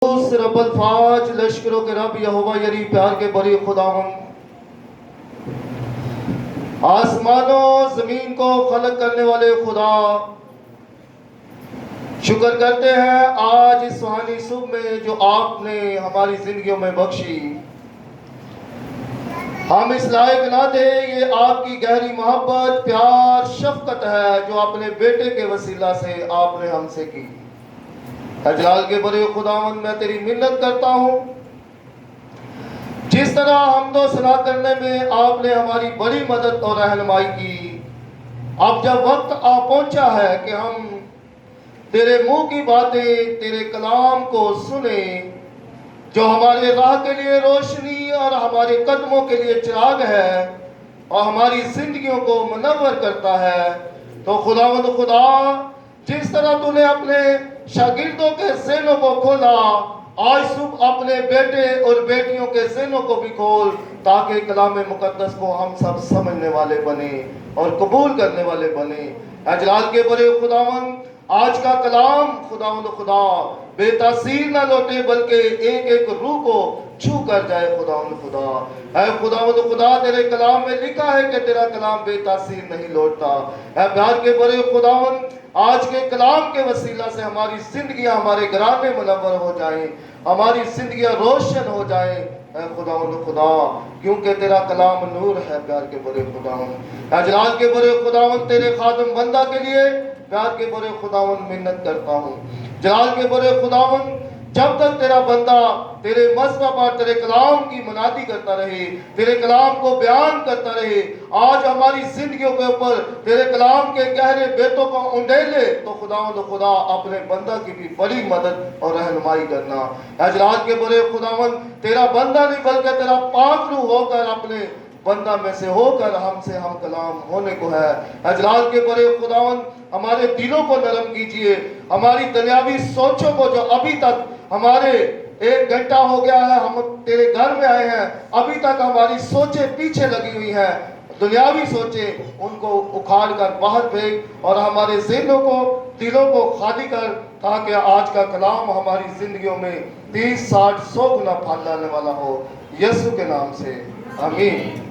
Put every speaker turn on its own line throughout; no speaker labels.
उस रब्बुल फाज लश्करों के रब यहोवा यरी प्यार के बड़ी खुदावन आसमानों जमीन को खलक करने वाले खुदा, शुक्र करते हैं आज इस सुहानी सुबह में जो आपने हमारी जिंदगियों में बख्शी। हम इस लायक ना थे, ये आपकी गहरी मोहब्बत प्यार शफकत है जो अपने बेटे के वसीला से आपने हमसे की। अजलाल के बड़े खुदावन मैं तेरी मिन्नत करता हूँ, जिस तरह हमदो सना करने में आपने हमारी बड़ी मदद और रहनुमाई की, अब जब वक्त आ पहुंचा है कि हम तेरे मुंह की बातें, तेरे कलाम को सुने जो हमारे राह के लिए रोशनी और हमारे कदमों के लिए चिराग है और हमारी जिंदगियों को मुनव्वर करता है। तो खुदावंद खुदा, जिस तरह तूने अपने शागिर्दों के ज़हनों को खोला, आज सुबह अपने बेटे और बेटियों के ज़हनों को भी खोल, ताकि कलाम मुकद्दस को हम सब समझने वाले बने और कबूल करने वाले बने। अजलाल के बड़े खुदावन, आज का कलाम खुदावंद खुदा बेतासीर ना लौटे, बल्कि एक एक रूह को छू कर जाए। खुदावंद खुदा, ऐ खुदावंद खुदा, तेरे कलाम में लिखा है कि तेरा कलाम बेतासीर नहीं लौटता। ऐ प्यार के बड़े खुदावन, आज के कलाम के वसीला से हमारी जिंदगियां, हमारे घराने मुनव्वर हो जाएं, हमारी जिंदगियां रोशन हो जाएं। ऐ खुदावंद खुदा, क्योंकि तेरा कलाम नूर है। प्यार के बड़े खुदावन, अजलाल के बड़े खुदावन, तेरे खादम बंदा के लिए प्यार के बड़े खुदावन मिन्नत करता हूँ। जलाल के बड़े खुदावन, जब तक तेरा बंदा तेरे मज़हब पर तेरे कलाम की मुनादी करता रहे, तेरे कलाम को बयान करता रहे, आज हमारी जिंदगियों के ऊपर तेरे कलाम के गहरे बेतों को उंडेले, तो खुदावंद खुदा अपने बंदा की भी बड़ी मदद और रहनुमाई करना। अजलाल के बड़े खुदावन, तेरा बंदा नहीं बल्कि तेरा पाक रूह होकर अपने बंदा में से होकर हमसे हम कलाम होने को है। अजलाल के बड़े खुदावन, हमारे दिलों को नरम कीजिए, हमारी दुनियावी सोचों को, जो अभी तक हमारे 1 घंटा हो गया है हम तेरे घर में आए हैं, अभी तक हमारी सोचें पीछे लगी हुई हैं, दुनियावी सोचें, उनको उखाड़ कर बाहर फेंक और हमारे ज़हनों को, दिलों को खाली कर, ताकि आज का कलाम हमारी जिंदगियों में 30, 60, 100 गुना फल लाने वाला हो। यीशु के नाम से आमीन।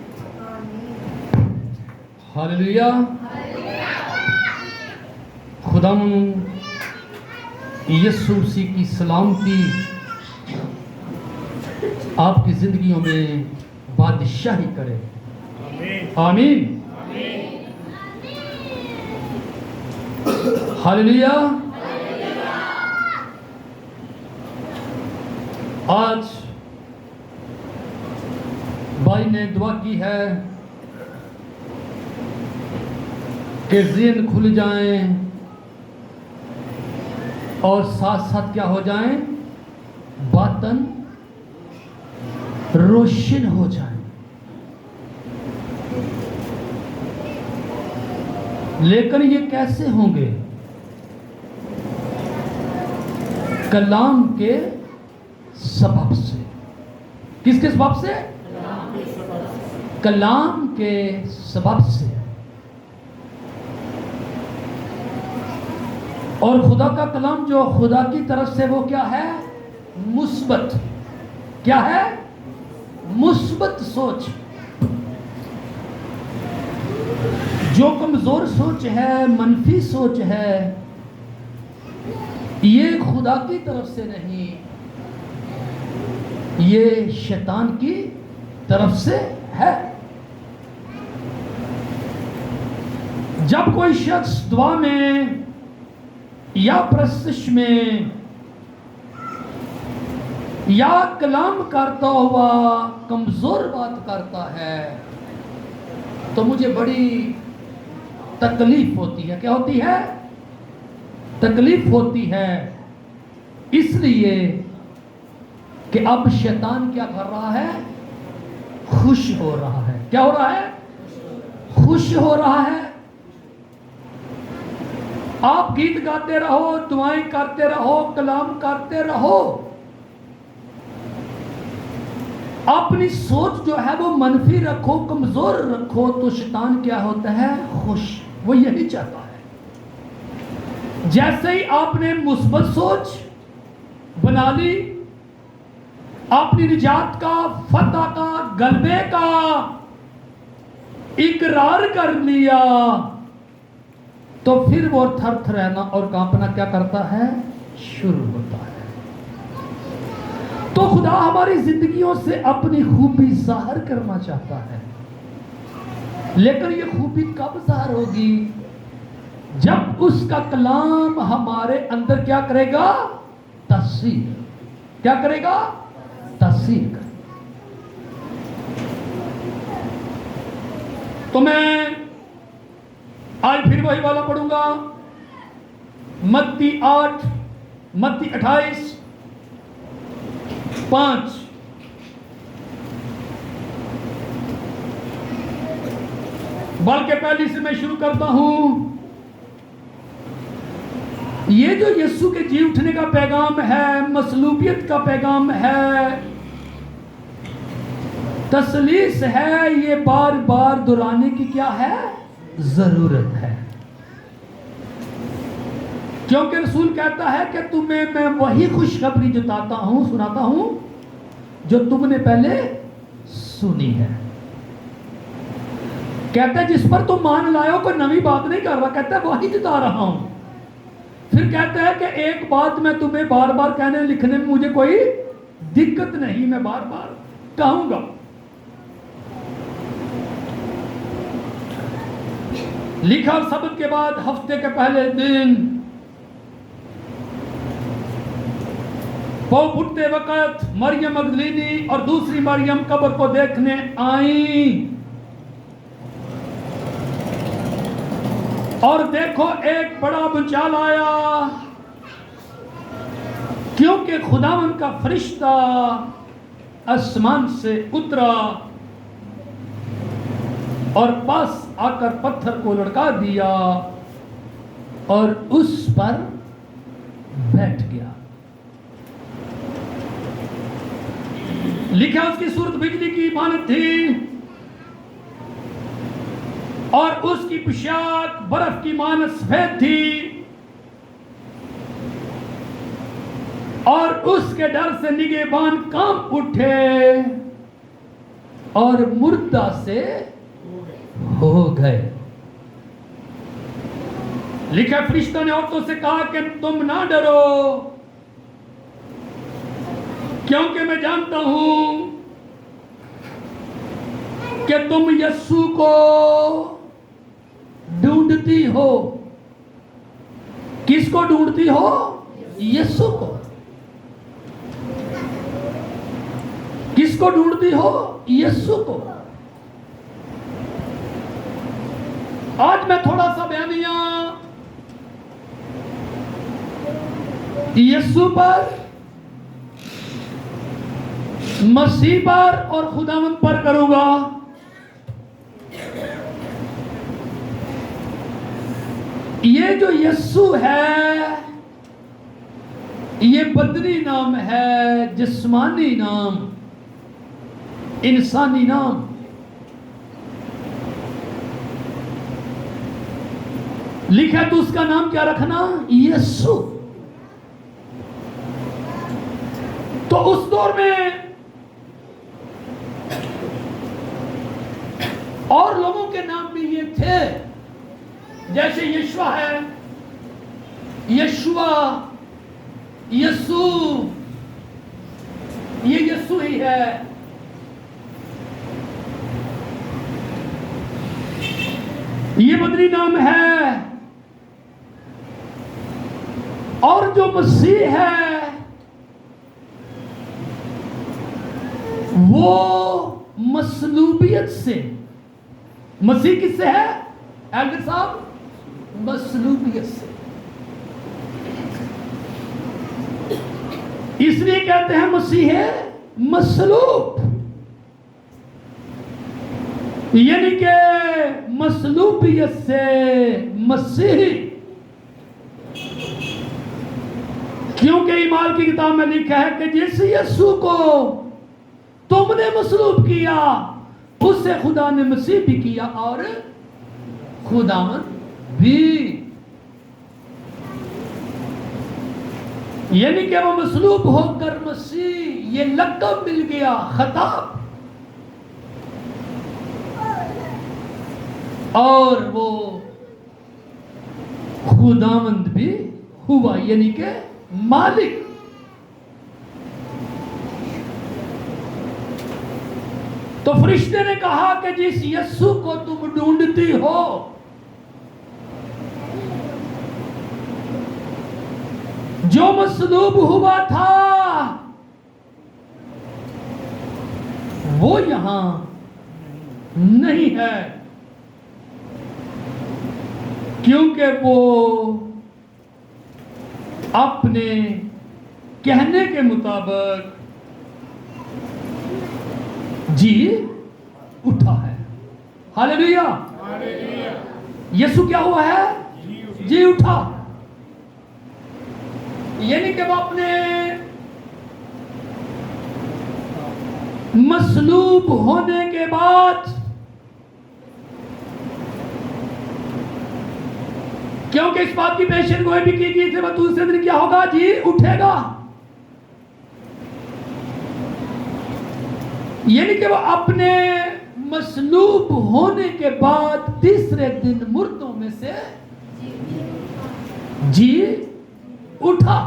हालेलुया। खुदाम यीशु मसीह की सलामती आपकी जिंदगियों में बादशाही करे। आमीन। हालेलुया। आज भाई ने दुआ की है कि ज़हन खुल जाएं और साथ साथ क्या हो जाएं, बातन रोशन हो जाएं। लेकिन ये कैसे होंगे? कलाम के सबब से। किसके सबब से? कलाम के सबब से। और खुदा का कलाम जो खुदा की तरफ से, वो क्या है? मुस्बत। क्या है? मुस्बत सोच। जो कमजोर सोच है, मनफी सोच है, ये खुदा की तरफ से नहीं, ये शैतान की तरफ से है। जब कोई शख्स दुआ में या प्रस्तुश में या कलाम करता हुआ कमजोर बात करता है, तो मुझे बड़ी तकलीफ होती है। क्या होती है? तकलीफ होती है, इसलिए कि अब शैतान क्या कर रहा है? खुश हो रहा है। क्या हो रहा है? खुश हो रहा है। आप गीत गाते रहो, दुआएं करते रहो, कलाम करते रहो, अपनी सोच जो है वो मनफी रखो, कमजोर रखो, तो शैतान क्या होता है? खुश। वो यही चाहता है। जैसे ही आपने मुस्बत सोच बना ली, अपनी निजात का, फतह का, गलबे का इकरार कर लिया, तो फिर वो थर थरैना और कांपना क्या करता है, शुरू होता है। तो खुदा हमारी जिंदगियों से अपनी खूबी जाहिर करना चाहता है, लेकिन ये खूबी कब जाहिर होगी, जब उसका कलाम हमारे अंदर क्या करेगा, तस्सीर। क्या करेगा, तस्सीर करेगा। तो मैं आज फिर वही वाला पढ़ूंगा, मत्ती 8, मत्ती 28, 5। बल्कि पहली से मैं शुरू करता हूं। ये जो यीशु के जी उठने का पैगाम है, मसलूबियत का पैगाम है, तसलीस है, ये बार बार दोहराने की क्या है, जरूरत है। क्योंकि रसूल कहता है कि तुम्हें मैं वही खुशखबरी जताता हूं, सुनाता हूं, जो तुमने पहले सुनी है। कहता है जिस पर तुम मान लाए हो, कोई नवी बात नहीं कर रहा, कहता है वही जता रहा हूं। फिर कहता है कि एक बात मैं तुम्हें बार बार कहने लिखने में मुझे कोई दिक्कत नहीं, मैं बार बार कहूंगा। लिखा सबत के बाद हफ्ते के पहले दिन पौ फुटते वक्त मरियम मगदलीनी और दूसरी मरियम कब्र को देखने आई, और देखो एक बड़ा भूचाल आया, क्योंकि खुदावन का फरिश्ता आसमान से उतरा और पास आकर पत्थर को लड़का दिया और उस पर बैठ गया। लिखा उसकी सूरत बिजली की मानत थी और उसकी पोशाक बर्फ की मानत सफेद थी, और उसके डर से निगहबान कांप उठे और मुर्दा से हो गए। लिखा फरिश्ता ने औरतों से कहा कि तुम ना डरो, क्योंकि मैं जानता हूं कि तुम यीशु को ढूंढती हो। किसको ढूंढती हो? यीशु को। किसको ढूंढती हो? यीशु को। आज मैं थोड़ा सा बयानिया यीशु पर, मसीह पर और खुदावंद पर करूंगा। ये जो यीशु है, ये बदनी नाम है, जिस्मानी नाम, इंसानी नाम। लिखा तो उसका नाम क्या रखना? यीशु। तो उस दौर में और लोगों के नाम भी ये थे, जैसे यीशुआ है, यीशुआ, यीशु, ये यीशु ही है। ये बदली नाम है। और जो मसीह है वो मसलूबियत से, मसीह किससे है एल्डर साहब? मसलूबियत से। इसलिए कहते हैं मसीह है मसलूब, यानी कि मसलूबियत से मसीह। क्योंकि ईमाल की किताब में लिखा है कि जिस यीशु को तुमने मसलूब किया, उससे खुदा ने मसीह भी किया और खुदावन भी। यानी कि वो मसलूब होकर मसीह ये लक़ब मिल गया, खताब। और वो खुदावंद भी हुआ, यानी के मालिक। तो फरिश्ते ने कहा कि जिस यीशु को तुम ढूंढती हो, जो मसलूब हुआ था, वो यहां नहीं है, क्योंकि वो अपने कहने के मुताबिक जी उठा है। हालेलुया। यीशु क्या हुआ है? जी उठा। यानी कि वो अपने मसलूब होने के बाद, क्योंकि इस बात की पेशन गोई भी की गई थी, वह दूसरे दिन क्या होगा? जी उठेगा। यानी कि वो अपने मसलूब होने के बाद तीसरे दिन मुर्दों में से जी उठा।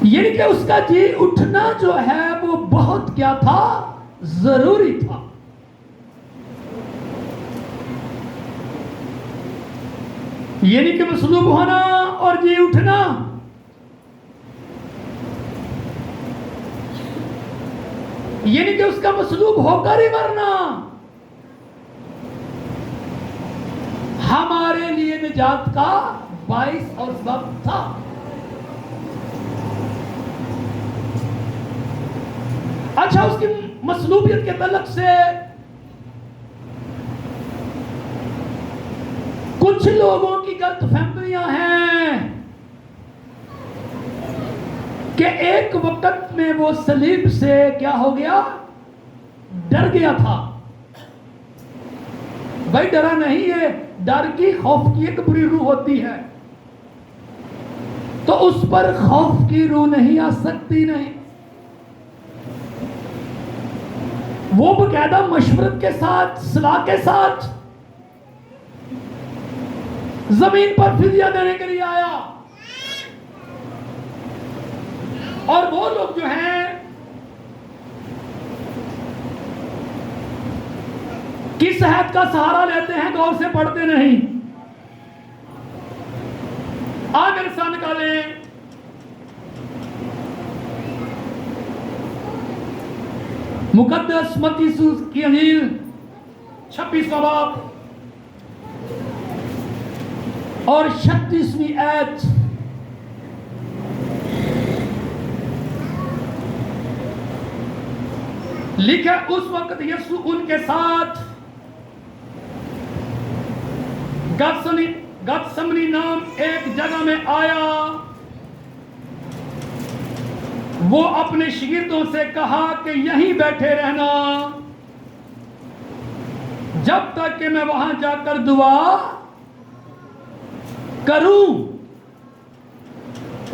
यानी कि उसका जी उठना जो है वो बहुत क्या था? जरूरी था। यानी कि मसलूब होना और जी उठना, यानी कि उसका मसलूब होकर ही मरना हमारे लिए निजात का बाइस और सबब था। अच्छा, उसकी मसलूबियत के तलक से कुछ लोगों की गलतफहमियां हैं कि एक वक्त में वो सलीब से क्या हो गया? डर गया था। भाई डरा नहीं है, डर की, खौफ की एक बुरी रूह होती है, तो उस पर खौफ की रूह नहीं आ सकती। नहीं, वो बकायदा मशवरत के साथ, सलाह के साथ जमीन पर फिदिया देने के लिए आया। और वो लोग जो हैं किस हैत का सहारा लेते हैं, गौर से पढ़ते नहीं। आ मेरे साथ निकाले मुकद्दस मत्ती की अंजील 26वां बाब और 36वीं आयत। लिखा, उस वक्त यीशु उनके साथ गतसमनी नाम एक जगह में आया। वो अपने शागिर्दों से कहा कि यहीं बैठे रहना जब तक कि मैं वहां जाकर दुआ करूं।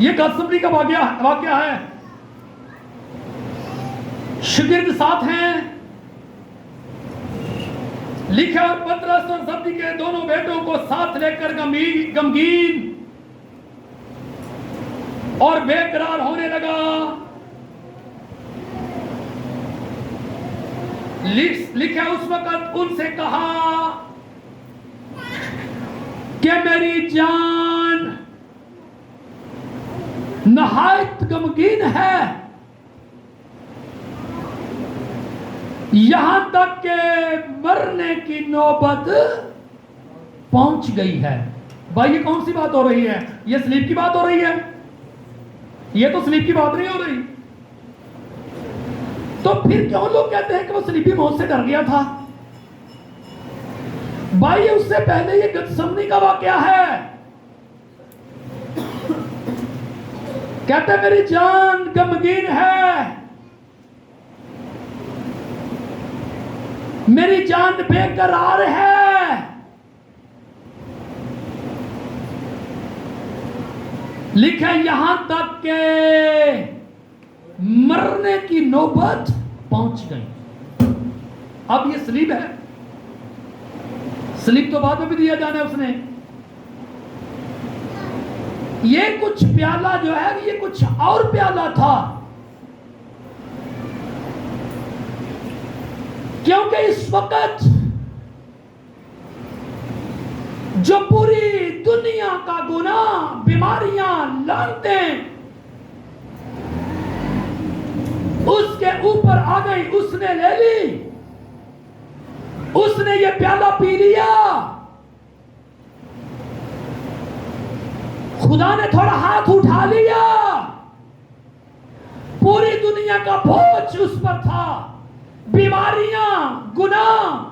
यह गतसमनी का वाकया है। शागिर्द साथ हैं। लिखा, और पतरस और जब्दी के दोनों बेटों को साथ लेकर गमगीन और बेकरार होने लगा। लिखा, उस वक्त उनसे कहा कि मेरी जान नहायत गमगीन है, यहां तक के मरने की नौबत पहुंच गई है। भाई ये कौन सी बात हो रही है? ये सलीब की बात हो रही है? ये तो सलीब की बात नहीं हो रही। तो फिर क्यों लोग कहते हैं कि वो सलीबी मौत से डर गया था? भाई उससे पहले ये गतसमनी का वाकया है। कहते मेरी जान गमगीन है, मेरी जान बेकरार है। लिखा यहां तक के मरने की नौबत पहुंच गई। अब ये सलीब है, सलीब तो बाद में भी दिया जाना है उसने। ये कुछ प्याला जो है ये कुछ और प्याला था, क्योंकि इस वक्त जो पूरी दुनिया का गुनाह, बीमारियां, लानतें उसके ऊपर आ गई, उसने ले ली, उसने ये प्याला पी लिया। खुदा ने थोड़ा हाथ उठा लिया, पूरी दुनिया का बोझ उस पर था, बीमारियां, गुनाह,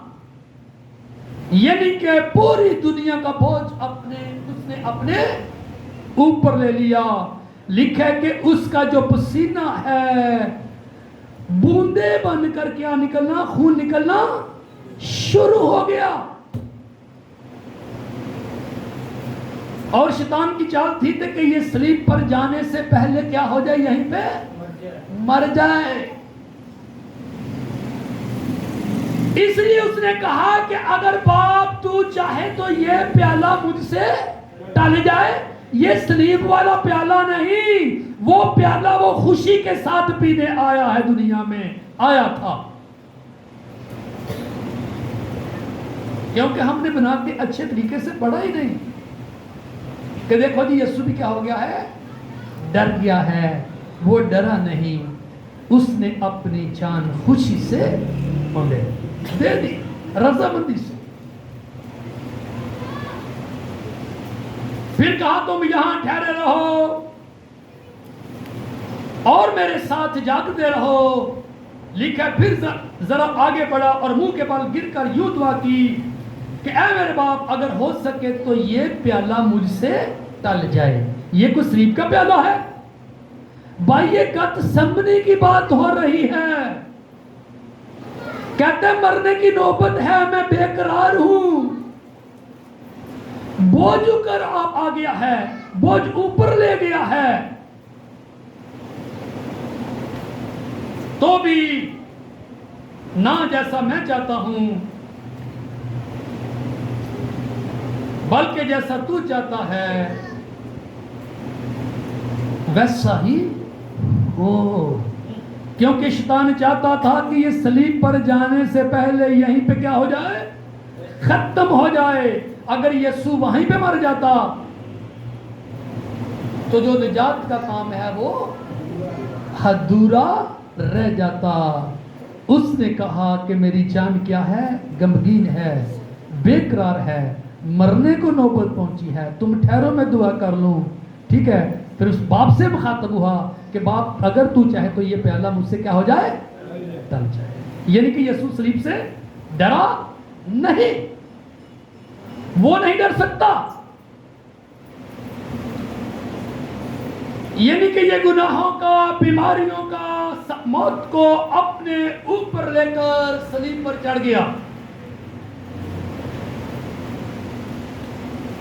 यानी कि पूरी दुनिया का बोझ उसने अपने ऊपर ले लिया। लिखा है कि उसका जो पसीना है बूंदे बनकर क्या निकलना, खून निकलना शुरू हो गया। और शैतान की चाल थी कि ये सलीब पर जाने से पहले क्या हो जाए, यहीं पे मर जाए। इसलिए उसने कहा कि अगर बाप तू चाहे तो ये प्याला मुझसे टल जाए। ये सलीब वाला प्याला नहीं, वो प्याला वो खुशी के साथ पीने आया है, दुनिया में आया था। क्योंकि हमने बना के अच्छे तरीके से पढ़ा ही नहीं कि देखो जी यीशु भी क्या हो गया है, डर गया है। वो डरा नहीं, उसने अपनी जान खुशी से दे दी, रजामंदी से। फिर कहा तुम यहां ठहरे रहो और मेरे साथ जागते रहो। लिखा फिर जरा आगे बढ़ा और मुंह के बल गिरकर यूं दुआ की कि ऐ मेरे बाप अगर हो सके तो ये प्याला मुझसे टल जाए। ये कोई सलीब का प्याला है भाई, ये गतसमनी की बात हो रही है। कहते मरने की नौबत है, मैं बेकरार हूं, बोझ ऊपर आ गया है, बोझ ऊपर ले गया है, तो भी ना जैसा मैं चाहता हूं बल्कि जैसा तू चाहता है वैसा ही हो। क्योंकि शैतान चाहता था कि ये सलीब पर जाने से पहले यहीं पे क्या हो जाए, खत्म हो जाए। अगर यीशु वहीं पे मर जाता तो जो निजात का काम है वो अधूरा रह जाता। उसने कहा कि मेरी जान क्या है, गमगीन है, बेकरार है, मरने को नौबत पहुंची है, तुम ठहरो मैं दुआ कर लूं। ठीक है, फिर उस बाप से मुखातब हुआ कि बाप अगर तू चाहे तो ये प्याला मुझसे क्या हो जाए, टल जाए। यानी कि यीशु सलीब से डरा नहीं, वो नहीं डर सकता। यानी कि ये गुनाहों का, बीमारियों का, मौत को अपने ऊपर लेकर सलीब पर चढ़ गया।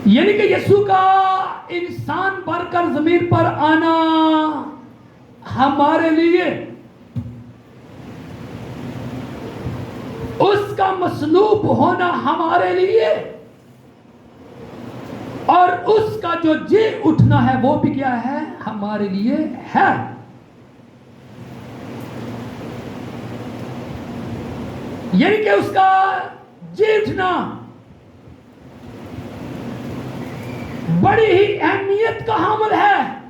यानी कि यीशु का इंसान बनकर जमीन पर आना हमारे लिए, उसका मसलूब होना हमारे लिए, और उसका जो जी उठना है वो भी क्या है, हमारे लिए है। यानी कि उसका जी उठना बड़ी ही अहमियत का हामिल है।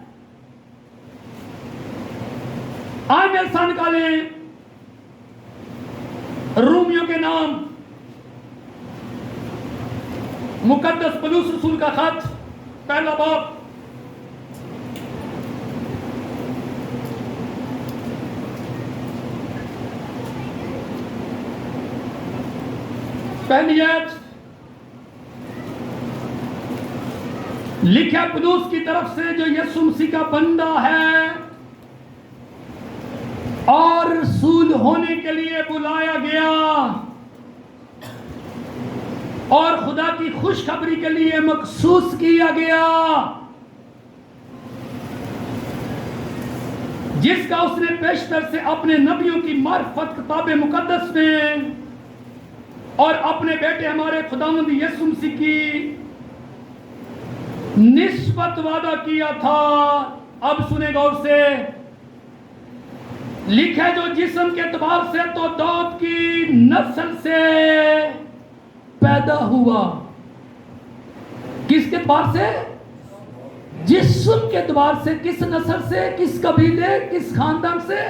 आज मेरे साथ निकालें रूमियों के नाम, मुकद्दस पौलुस रसूल का खत, पहला बाब, पहली आयत। लिखा पौलुस की तरफ से जो यीशु मसीह का बंदा है और रसूल होने के लिए बुलाया गया और खुदा की खुशखबरी के लिए मखसूस किया गया। जिसका उसने पेशतर से अपने नबियों की मार्फत किताब मुकद्दस में और अपने बेटे हमारे खुदावंद यीशु मसीह की निस्बत वादा किया था। अब सुने गौर से, लिखा जो जिस्म के एतबार से तो दाऊद की नस्ल से पैदा हुआ। किसके एतबार से? जिस्म के एतबार से। किस नस्ल से, किस कबीले, किस खानदान से?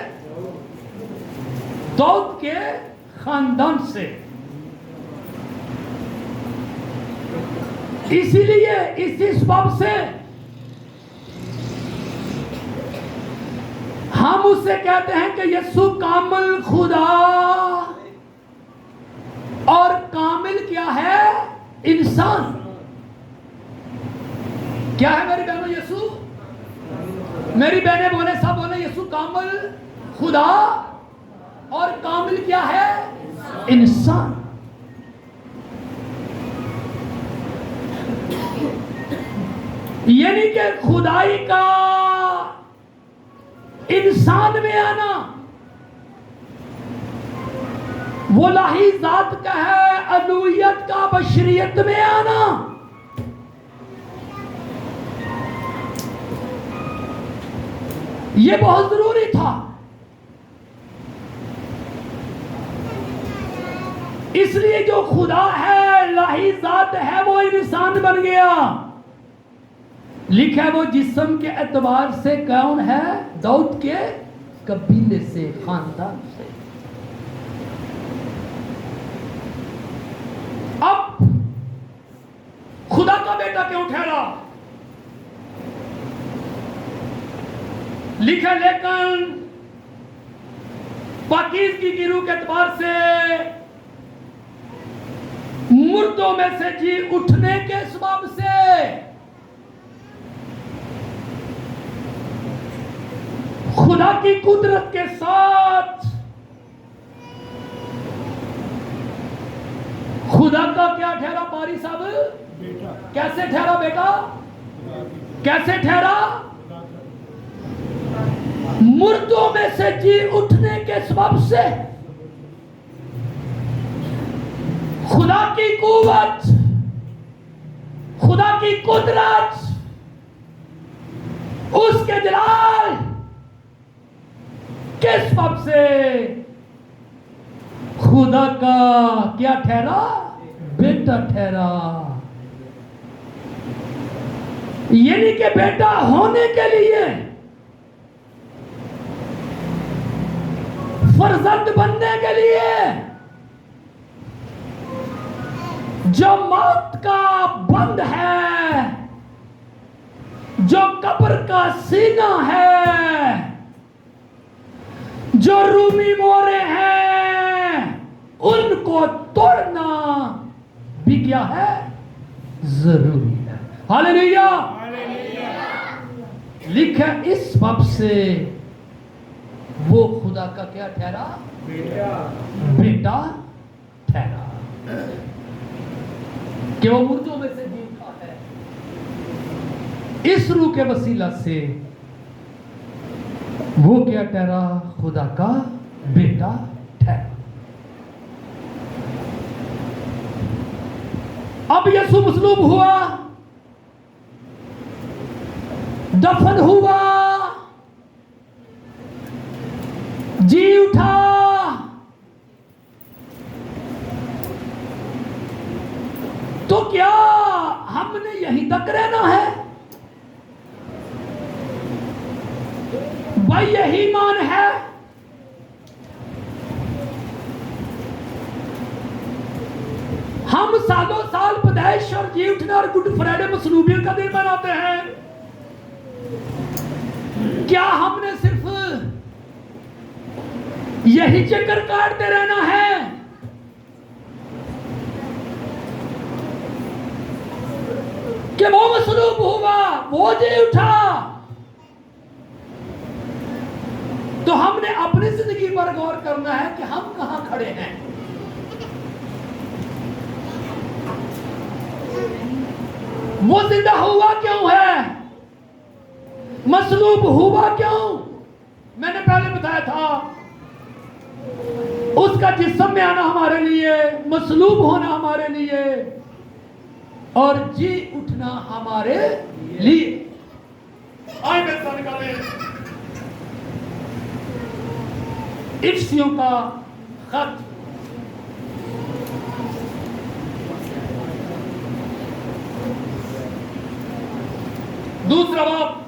दाऊद के खानदान से। इसीलिए इसी सबब से हम उससे कहते हैं कि यीशु कामिल खुदा और कामिल क्या है? इंसान। क्या है मेरी बहनों? यीशु, मेरी बहनें बोले, सब बोले यीशु कामिल खुदा और कामिल क्या है? इंसान। यानी कि खुदाई का इंसान में आना, वो लाही जात का है, अलूहियत का बशरियत में आना। ये बहुत जरूरी था। इसलिए जो खुदा है, लाही जात है, वो इंसान बन गया। लिखा वो जिस्म के एतबार से कौन है? दाऊद के कबीले से, खानदान से। अब खुदा का बेटा क्यों ठहरा? लिखा लेकिन पाकीज़गी की रूह के एतबार से, मुर्दों में से जी उठने के सबब से, खुदा की कुदरत के साथ खुदा का क्या ठहरा? पारी साहब, कैसे ठहरा बेटा? कैसे ठहरा? मुर्दों में से जी उठने के सबब से खुदा की कुव्वत, खुदा की कुदरत, उसके जलाल के सबब से खुदा का क्या ठहरा? बेटा ठहरा। यानी कि बेटा होने के लिए, फर्जंद बनने के लिए, जो मौत का बंद है, जो कब्र का सीना है, जो रूमी मोरे हैं, उनको तोड़ना भी क्या है? जरूरी है। हालेलुया। लिखा इस बाब से वो खुदा का क्या ठहरा? बेटा ठहरा। कि वो मुर्दों में से जी उठा है। इस रूह के वसीला से वो क्या ठहरा? खुदा का बेटा ठहरा। अब यीशु मसलूब हुआ, दफन हुआ, जी उठा, तो क्या हमने यहीं तक रहना है? भाई यही मान है? हम सालों साल पैदाइश और जी उठना और गुड फ्राइडे मसलूबियत का दिन मनाते हैं। क्या हमने सिर्फ यही चक्कर काटते रहना है? कि वो मसलूब हुआ, वो जी उठा, तो हमने अपनी जिंदगी पर गौर करना है कि हम कहां खड़े हैं। वो जिंदा हुआ क्यों है? मसलूब हुआ क्यों? मैंने पहले बताया था, उसका जिस्म में आना हमारे लिए, मसलूब होना हमारे लिए और जी उठना हमारे लिए। आए मेरे साथ निकाले इफ्सियों का खत, दूसरा बाब,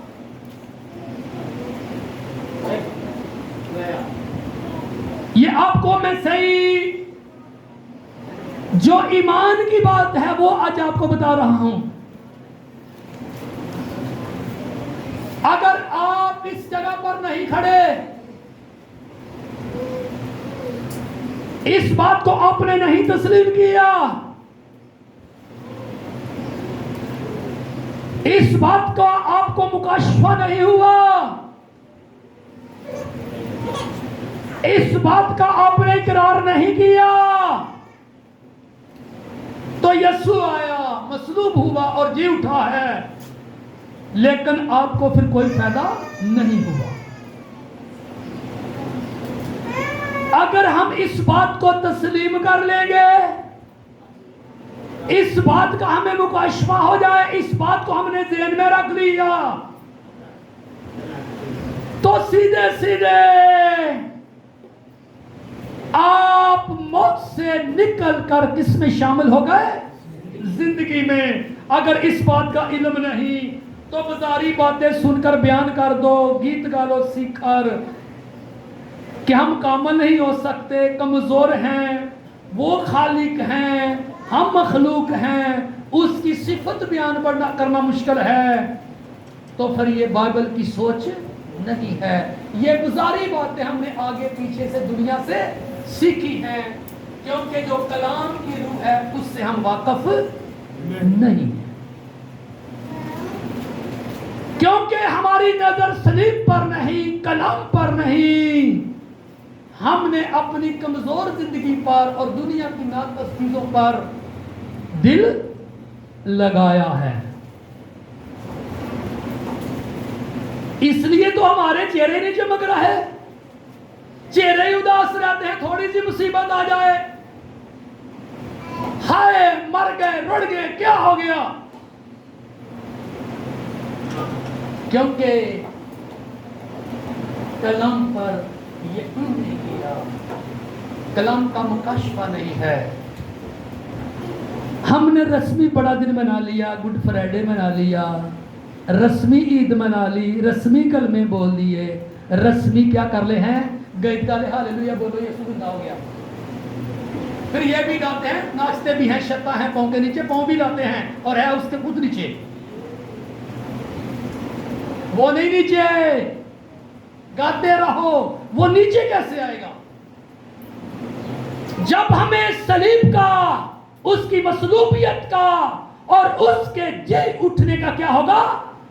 ये आपको मैं सही जो ईमान की बात है वो आज आपको बता रहा हूं। अगर आप इस जगह पर नहीं खड़े, इस बात को आपने नहीं तस्लीम किया, इस बात का आपको मुकाशफा नहीं हुआ, इस बात का आपने इकरार नहीं किया, तो यीशु आया, मसलूब हुआ और जी उठा है, लेकिन आपको फिर कोई फायदा नहीं हुआ। अगर हम इस बात को तस्लीम कर लेंगे, इस बात का हमें मुकाशफा हो जाए, इस बात को हमने ज़हन में रख लिया, तो सीधे सीधे आप मौत से निकल कर किस में शामिल हो गए? जिंदगी में। अगर इस बात का इल्म नहीं तो बाजारी बातें सुनकर बयान कर दो, गीत गा लो सीखकर कि हम कामल नहीं हो सकते, कमजोर हैं, वो खालिक हैं, हम मखलूक हैं, उसकी सिफत बयान करना मुश्किल है, तो फिर ये बाइबल की सोच नहीं है। ये गुजारी बातें हमने आगे पीछे से दुनिया से सीखी हैं, क्योंकि जो कलाम की रूह है उससे हम वाकफ नहीं, क्योंकि हमारी नजर सलीब पर नहीं, कलाम पर नहीं, हमने अपनी कमजोर जिंदगी पर और दुनिया की नाक़स चीजों पर दिल लगाया है। इसलिए तो हमारे चेहरे नहीं चमक रहा है, चेहरे ही उदास रहते हैं। थोड़ी सी मुसीबत आ जाए, हाय मर गए, रुड़ गए, क्या हो गया? क्योंकि कलाम पर यकीन नहीं किया, कलाम का मुकाशफा नहीं है। हमने रस्मी बड़ा दिन मना लिया, गुड फ्राइडे मना लिया, रस्मी ईद मना ली, रस्मी कलमे बोल दिए, रस्मी क्या कर ले हैं, गीत गाले, हालेलुया बोलो, यीशु जिंदा हो गया। फिर ये भी गाते हैं, नाचते भी हैं, शता है पाँव के नीचे, पाँव भी लाते हैं और है उसके खुद नीचे, वो नहीं नीचे, गाते रहो, वो नीचे कैसे आएगा? जब हमें सलीब का, उसकी मसलूबियत का और उसके जी उठने का क्या होगा?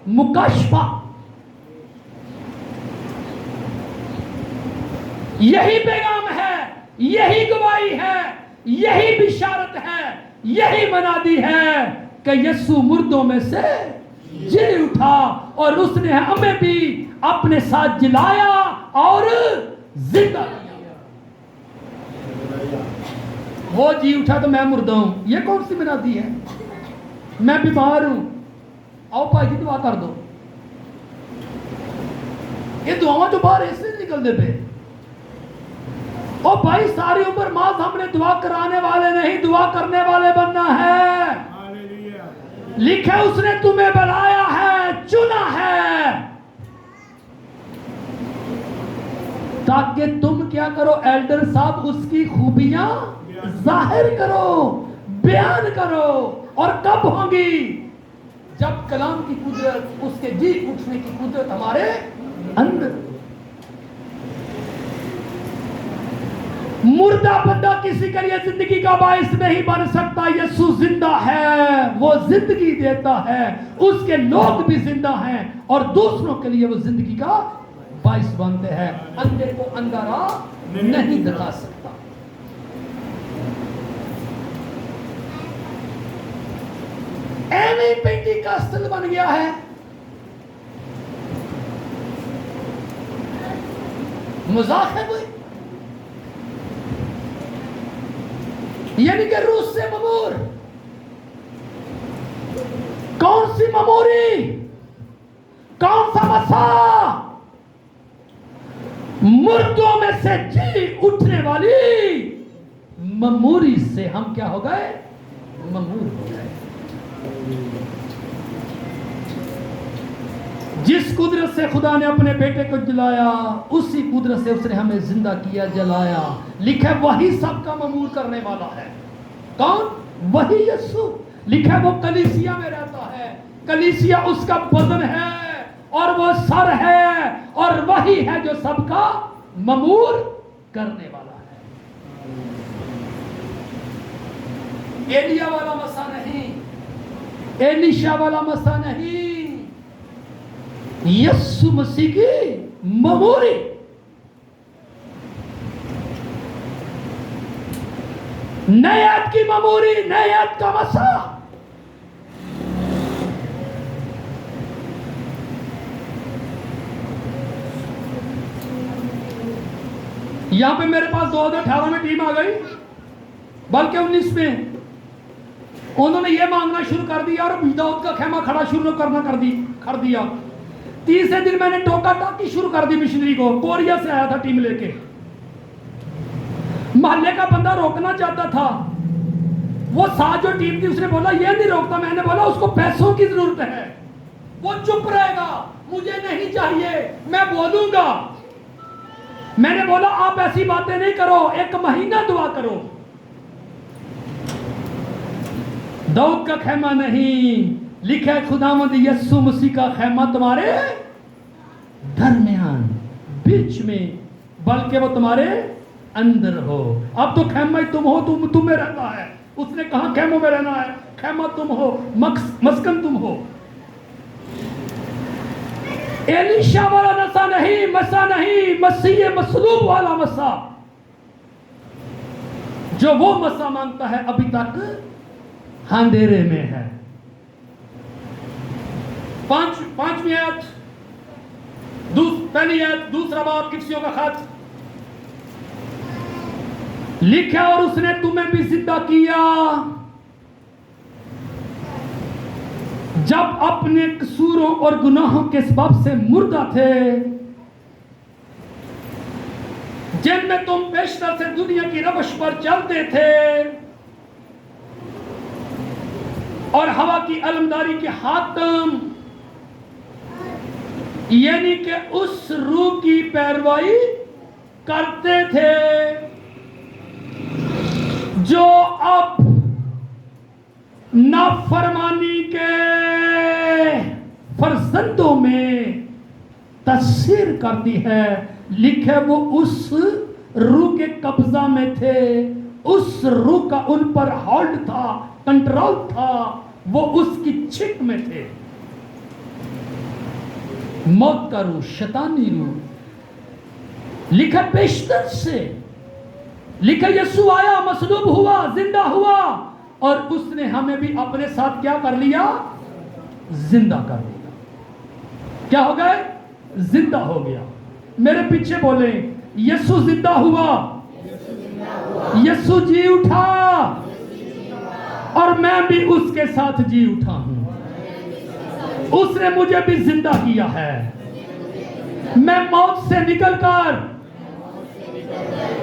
मुकाशफा। यही पैगाम है, यही गवाही है, यही बिशारत है, यही मनादी है कि यीशु मुर्दों में से जी उठा और उसने हमें भी अपने साथ जिलाया और जिंदा किया। वो जी उठा तो मैं मुर्दा हूं, ये कौन सी मनादी है? मैं बीमार हूं, आओ भाई की दुआ कर दो। ये दुआओं जो बाहर ऐसे निकल दे पे। ओ भाई, सारी उम्र मां सामने दुआ कराने वाले नहीं, दुआ करने वाले बनना है। लिखे उसने तुम्हें बनाया है, चुना है, ताकि तुम क्या करो? एल्डर साहब, उसकी खूबियां जाहिर करो, बयान करो। और कब होंगी? जब कलाम की कुदरत, उसके जी उठने की कुदरत हमारे अंदर। मुर्दा बंदा किसी के लिए जिंदगी का बाइस नहीं बन सकता। यीशु जिंदा है, वो जिंदगी देता है, उसके लोग भी जिंदा हैं और दूसरों के लिए वो जिंदगी का बाइस बनते हैं। अंधे को अंधारा नहीं दिखा सकता। एवं पेंटिकॉस्टल बन गया है। मजाक है कोई? यानी कि रूस से ममूर, कौन सी ममूरी, कौन सा मसा? मुर्दों में से जी उठने वाली ममूरी से हम क्या हो गए? ममूर हो गए। जिस कुदरत से खुदा ने अपने बेटे को जलाया, उसी कुदरत से उसने हमें जिंदा किया, जलाया। लिखा वही सबका ममूर करने वाला है। कौन? वही यीशु। लिखा वो कलीसिया में रहता है, कलीसिया उसका बदन है और वो सर है, और वही है जो सबका ममूर करने वाला है। एलिया वाला मसा नहीं, एलिशा वाला मसा नहीं, यीशु मसीह की ममूरी। नयात की ममूरी, नयात का मसा। यहां पे मेरे पास 2018 में टीम आ गई, बल्कि 19 में उन्होंने ये मांगना शुरू कर दिया और दाऊद का खेमा खड़ा शुरू करना कर दिया। तीसरे दिन मैंने टोका टाकी शुरू कर दी मिशनरी को। कोरिया से आया था टीम लेके, मोहल्ले का बंदा रोकना चाहता था, वो साथ जो टीम थी उसने बोला ये नहीं रोकता। मैंने बोला उसको पैसों की जरूरत है, वो चुप रहेगा, मुझे नहीं चाहिए, मैं बोलूंगा। मैंने बोला आप ऐसी बातें नहीं करो, 1 महीना दुआ करो। दाऊद का खेमा नहीं, लिखा है खुदावंद यीशु मसीह का खेमा तुम्हारे दरमियान, बीच में, बल्कि वो तुम्हारे अंदर हो। अब तो खेमा ही तुम हो, तुम में रहता है। उसने कहा खेमों में रहना है, खेमा तुम हो, मस्कन तुम हो। एलीशा वाला नशा नहीं, मसा नहीं, मसीह मसलूब वाला मसा। जो वो मसा मांगता है अभी तक अंधेरे में है। पांचवी आयत, पहली आयत, दूसरा बाब किफ्सियों का खत लिखा, और उसने तुम्हें भी जिंदा किया जब अपने कसूरों और गुनाहों के सबब से मुर्दा थे, जिनमें तुम बेशतर से दुनिया की रवश पर चलते थे और हवा की अलमदारी के हाकिम, यानी कि उस रूह की पैरवाई करते थे जो अब नाफरमानी के फर्जंदों में तस्सीर करती है। लिखे वो उस रूह के कब्जा में थे, उस रूह का उन पर होल्ड था, कंट्रोल था, वो उसकी छिक में थे। मौत का रूह, शैतानी रूह। लिखा बेशतर से, लिखा यीशु आया, मसलूब हुआ, जिंदा हुआ, और उसने हमें भी अपने साथ क्या कर लिया? जिंदा कर लिया। क्या हो गए? जिंदा हो गया। मेरे पीछे बोले, यीशु जिंदा हुआ, यीशु जी उठा, और मैं भी उसके साथ जी उठा हूं। उसने मुझे भी जिंदा किया है। मैं मौत से निकलकर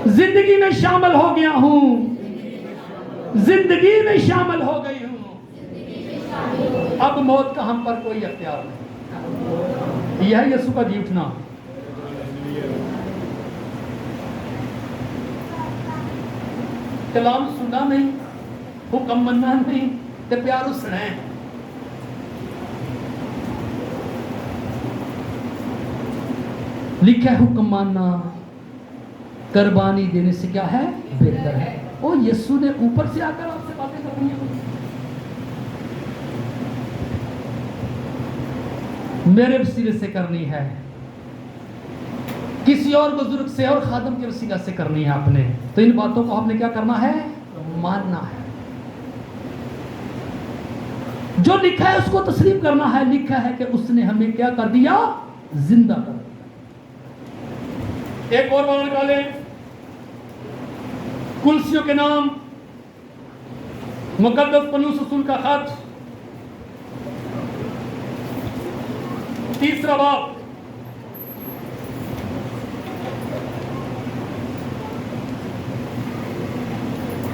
जिंदगी में शामिल हो गया हूं, जिंदगी में शामिल हो गई हूं। अब मौत का हम पर कोई अख्तियार नहीं। यह है यीशु का जी उठना। कलाम सुना नहीं, हुक्म मनना नहीं, ते प्यार सुने। लिखा है हुक्म मानना कुर्बानी देने से क्या है? बेहतर है। ओ यीशु ने ऊपर से आकर आपसे बातें करनी है, मेरे वसीले से करनी है, किसी और बुजुर्ग से और खादम के वसीला से करनी है आपने। तो इन बातों को आपने क्या करना है? मानना है। जो लिखा है उसको तस्लीम करना है। लिखा है कि उसने हमें क्या कर दिया? जिंदा कर दिया।
एक और बार निकालें, कुलसियों के नाम, मुकद्दस पलूस रसूल का खत, 3 बाब,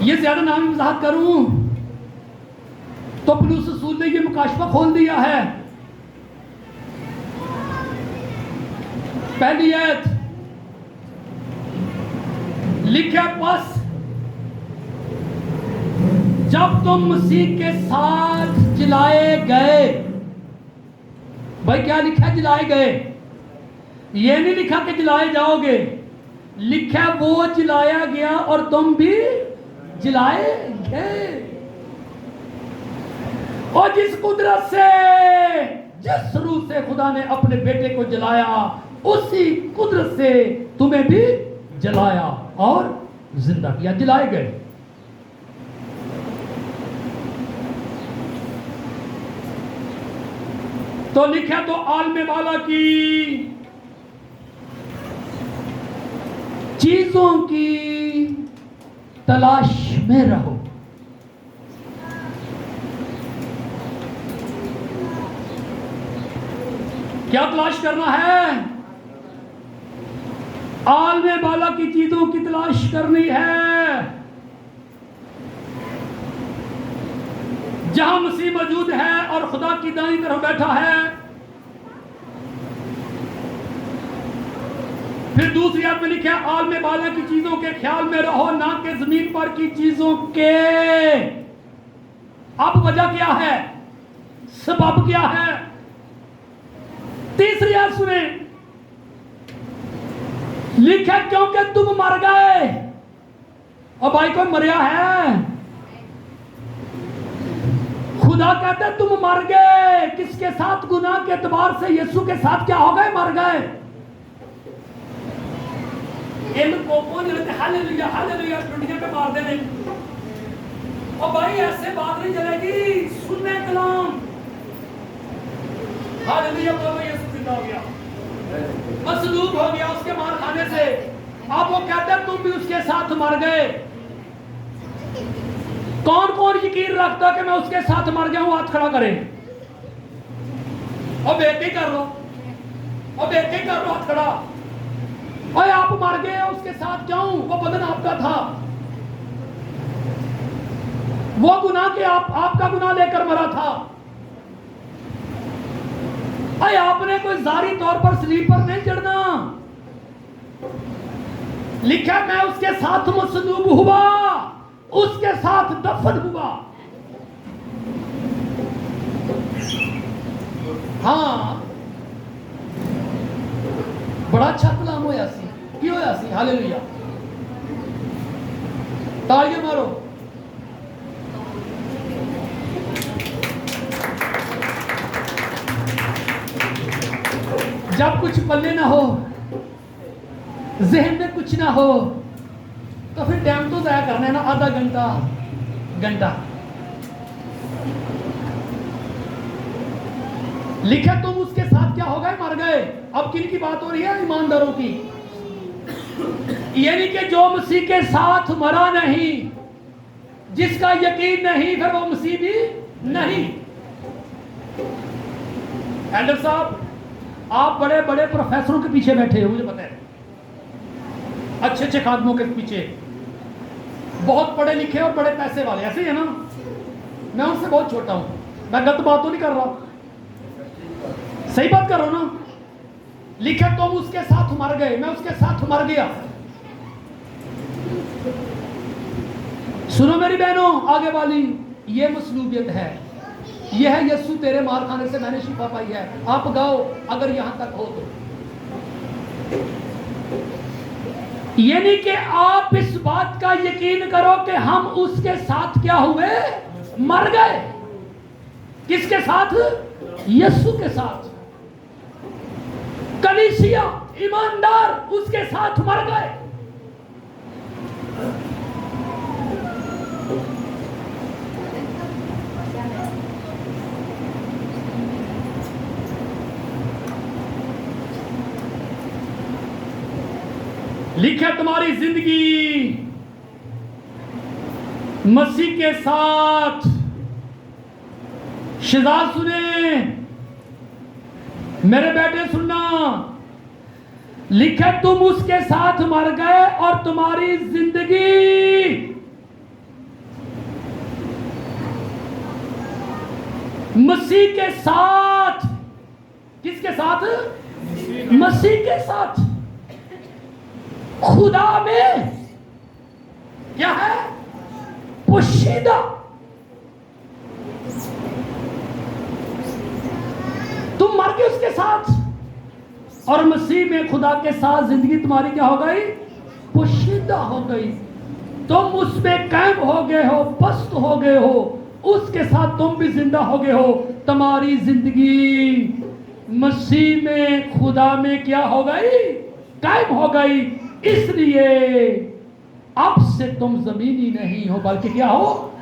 ये ज्यादा नाम वजाहत करूं तो पलूस रसूल ने ये मुकाशफा खोल दिया है। पहली आयत लिखा, बस जब तुम मसीह के साथ जिलाए गए। भाई क्या लिखा? जिलाए गए। ये नहीं लिखा कि जिलाए जाओगे, लिखा वो जिलाया गया और तुम भी जिलाए गए। और जिस कुदरत से, जिस रूह से खुदा ने अपने बेटे को जलाया, उसी कुदरत से तुम्हें भी जलाया और जिंदा किया। जिलाए गए। तो लिखा, तो आलमे वाला की चीजों की तलाश में रहो। क्या तलाश करना है? आलमे वाला की चीजों की तलाश करनी है, जहां मसीह मौजूद है और खुदा की दाईं तरफ बैठा है। फिर दूसरी आयत में लिखा, आलमे वाला की चीजों के ख्याल में रहो, ना कि जमीन पर की चीजों के। अब वजह क्या है? सबब क्या है? तीसरी आयत सुने, लिखा, क्योंकि तुम मर गए। और भाई कोई मरिया है? खुदा कहता है तुम मर गए। किसके साथ? गुनाह के एतबार से यीशु के साथ क्या हो गए? मर गए। इनको कौन लेते? हालेलुया हालेलुया दुनिया पे मार देने। और भाई ऐसे बात नहीं चलेगी, सुनने कलाम। हालेलुया, प्रभु यीशु जिंदा हो गया, मसलूब हो गया उसके मार खाने से। अब वो कहते हैं तुम भी उसके साथ मर गए। कौन कौन यकीन रखता कि मैं उसके साथ मर गया हूं? हाथ खड़ा करें। और बेटी कर लो, और बेटी कर लो, हाथ खड़ा। और आप मर गए उसके साथ, क्यों? वो बदन आपका था, वो गुनाह के आपका गुनाह लेकर मरा था। अरे आपने कोई जारी तौर पर सलीब पर नहीं चढ़ना। लिखा, मैं उसके साथ मसलूब हुआ, उसके साथ दफन हुआ। हाँ, बड़ा अच्छा कलाम होया सी। की होया सी? हालेलुया, तालियां मारो। जब कुछ पल्ले ना हो, जहन में कुछ ना हो, तो फिर टाइम तो जाया करना है ना, आधा घंटा घंटा। लिखा, तुम उसके साथ क्या हो गए? मर गए। अब किन की बात हो रही है? ईमानदारों की। यानी कि जो मसीह के साथ मरा नहीं, जिसका यकीन नहीं, फिर वो मसीह भी नहीं। एल्डर साहब, आप बड़े बड़े प्रोफेसरों के पीछे बैठे हो, मुझे पता है, अच्छे अच्छे खादमों के पीछे, बहुत पढ़े लिखे और बड़े पैसे वाले, ऐसे ही है ना? मैं उनसे बहुत छोटा हूं। मैं गलत बात तो नहीं कर रहा, सही बात कर रहा हूं ना? लिखा, तुम उसके साथ मर गए, मैं उसके साथ मर गया। सुनो मेरी बहनों, आगे वाली ये मसलूबियत है, यह है यीशु तेरे मार खाने से मैंने शिफा पाई है। आप गाओ अगर यहां तक हो तो। यानी कि आप इस बात का यकीन करो कि हम उसके साथ क्या हुए? मर गए। किसके साथ? यीशु के साथ। कलीसिया, ईमानदार उसके साथ मर गए। लिखा तुम्हारी जिंदगी मसीह के साथ। शिजात सुने, मेरे बेटे सुनना, लिखा तुम उसके साथ मर गए और तुम्हारी जिंदगी मसीह के साथ। किसके साथ? मसीह के साथ। खुदा में क्या है? पोशीदा। तुम मर गए उसके साथ और मसीह में खुदा के साथ जिंदगी तुम्हारी क्या हो गई? पोशीदा हो गई। तुम उसमें कैद हो गए हो, पस्त हो गए हो, उसके साथ तुम भी जिंदा हो गए हो। तुम्हारी जिंदगी मसीह में खुदा में क्या हो गई? कायम हो गई। इसलिए अब से तुम जमीनी नहीं हो बल्कि क्या हो?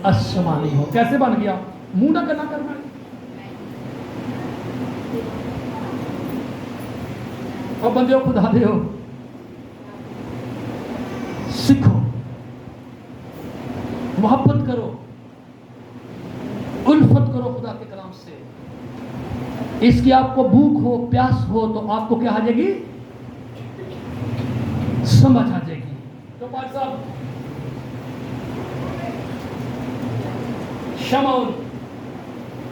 आसमानी हो। कैसे बन गया? मुंह ना करना। और बंदे हो, खुदा दे हो, सीखो, मोहब्बत करो, उल्फत करो खुदा के कलाम से। इसकी आपको भूख हो, प्यास हो तो आपको क्या आ जाएगी? समझ आ जाएगी। तो भाई साहब, शमौन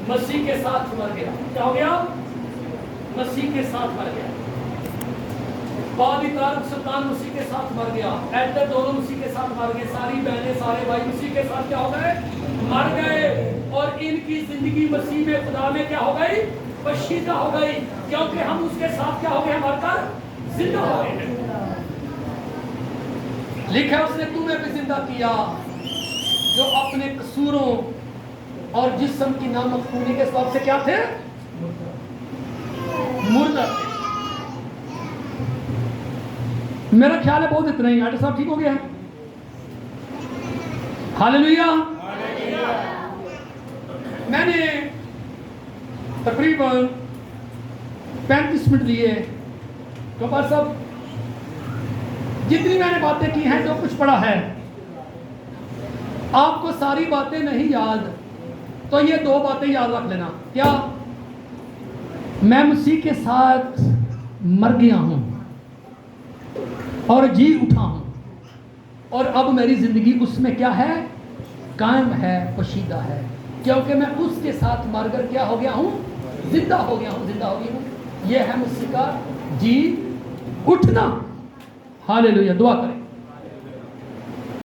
मसीह के साथ मर गया। क्या हो गया? मसीह के साथ मर गया। बादी तारक सुल्तान मसीह के साथ मर गया। ऐतर दोनों मसीह के साथ मर गए। सारी बहनें, सारे भाई मसीह के साथ क्या हो गए? मर गए। और इनकी जिंदगी मसीह में खुदा में क्या हो गई? पोशीदा हो गई। क्योंकि हम उसके साथ क्या हो गए? मरकर जिंदा हो गए। लिखा उसने तुम्हें भी जिंदा किया जो अपने कसूरों और जिस्म की नामक खूनी के सबब से क्या थे? मुर्दा थे। मेरा ख्याल है बहुत इतना ही। आटे साहब ठीक हो गया? हालेलुया। मैंने तकरीबन 35 मिनट लिए। तो बस अब जितनी मैंने बातें की हैं, जो कुछ पढ़ा है, आपको सारी बातें नहीं याद तो ये 2 बातें याद रख लेना। क्या? मैं मसीह के साथ मर गया हूं और जी उठा हूं और अब मेरी जिंदगी उसमें क्या है? कायम है, पोशीदा है। क्योंकि मैं उसके साथ मरकर क्या हो गया हूं? जिंदा हो गया हूं, जिंदा हो गया हूं। यह है मसीह का जी उठना। हालेलुया। दुआ करें।